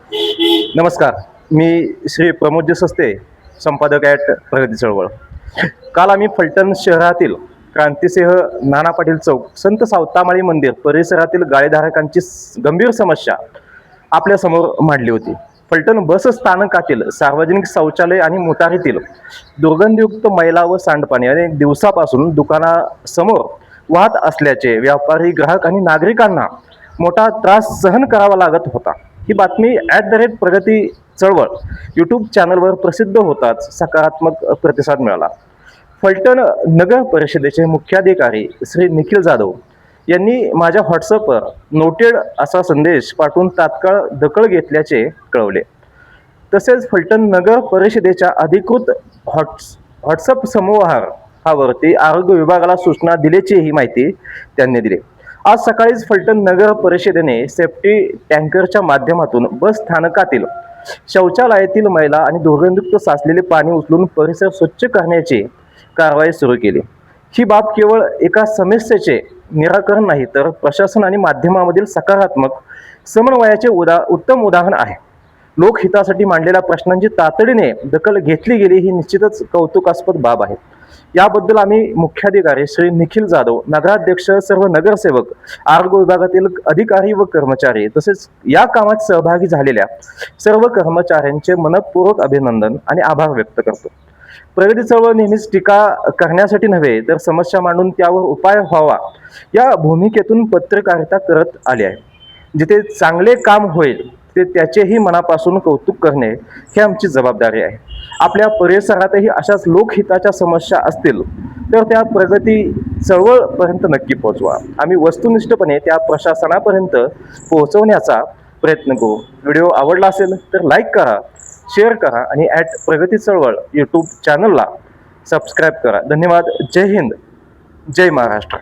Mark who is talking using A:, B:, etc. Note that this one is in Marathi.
A: नमस्कार. मी श्री प्रमोद सस्ते, संपादक प्रगती चळवळ. काल आम्ही फलटण शहरातील क्रांतिसिंह नाना पाटील चौक, संत सावतामाळी मंदिर परिसरातील गाळेधारकांची गंभीर समस्या आपल्यासमोर मांडली होती. फलटण बस स्थानकातील सार्वजनिक शौचालय आणि मोटारीतील दुर्गंधयुक्त मैला व सांडपाणी अनेक दिवसापासून दुकानासमोर वाहत असल्याचे व्यापारी, ग्राहक आणि नागरिकांना मोठा त्रास सहन करावा लागत होता. ही बातमी @प्रगती चळवळ यूट्यूब चॅनलवर प्रसिद्ध होताच सकारात्मक प्रतिसाद मिळाला. फलटण नगर परिषदेचे मुख्याधिकारी श्री निखिल जाधव यांनी माझ्या व्हॉट्सअपवर नोटेड असा संदेश पाठवून तात्काळ दखल घेतल्याचे कळवले. तसेच फलटण नगर परिषदेच्या अधिकृत व्हॉट्सअप समूहावरती आरोग्य विभागाला सूचना दिल्याची ही माहिती त्यांनी दिली. आज सकाळीच फलटण नगर परिषदेने सेफ्टी टँकरच्या माध्यमातून बस स्थानकातील शौचालयातील मैला आणि दुर्गंधयुक्त साचलेले पाणी उचलून परिसर स्वच्छ करण्याची कारवाई सुरू केली. ही बाब केवळ एका समस्येचे निराकरण नाही, तर प्रशासन आणि माध्यमामधील सकारात्मक समन्वयाचे उत्तम उदाहरण आहे. लोकहितासाठी मांडलेल्या प्रश्नांची तातडीने दखल घेतली गेली ही निश्चितच कौतुकास्पद बाब आहे. याबद्दल आम्ही मुख्याधिकारी श्री निखिल जाधव, नगराध्यक्ष, सर्व नगरसेवक, आरोग्य विभागातील अधिकारी व कर्मचारी तसेच या कामात सहभागी झालेल्या सर्व कर्मचाऱ्यांचे मनपूर्वक अभिनंदन आणि आभार व्यक्त करतो. प्रगती चळवळ नेहमीच टीका करण्यासाठी नव्हे, तर समस्या मांडून त्यावर उपाय व्हावा या भूमिकेतून पत्रकारिता करत आली आहे. जिथे चांगले काम होईल ते त्याचेही मनापासून कौतुक करणे ही आमची जबाबदारी आहे. आपल्या परिसरातही अशाच लोकहिताच्या समस्या असतील तर त्या प्रगती चळवळपर्यंत नक्की पोहोचवा. आम्ही वस्तुनिष्ठपणे त्या प्रशासनापर्यंत पोहोचवण्याचा प्रयत्न करू. व्हिडिओ आवडला असेल तर लाईक करा, शेअर करा आणि प्रगती चळवळ यूट्यूब चॅनलला सबस्क्राईब करा. धन्यवाद. जय हिंद, जय महाराष्ट्र.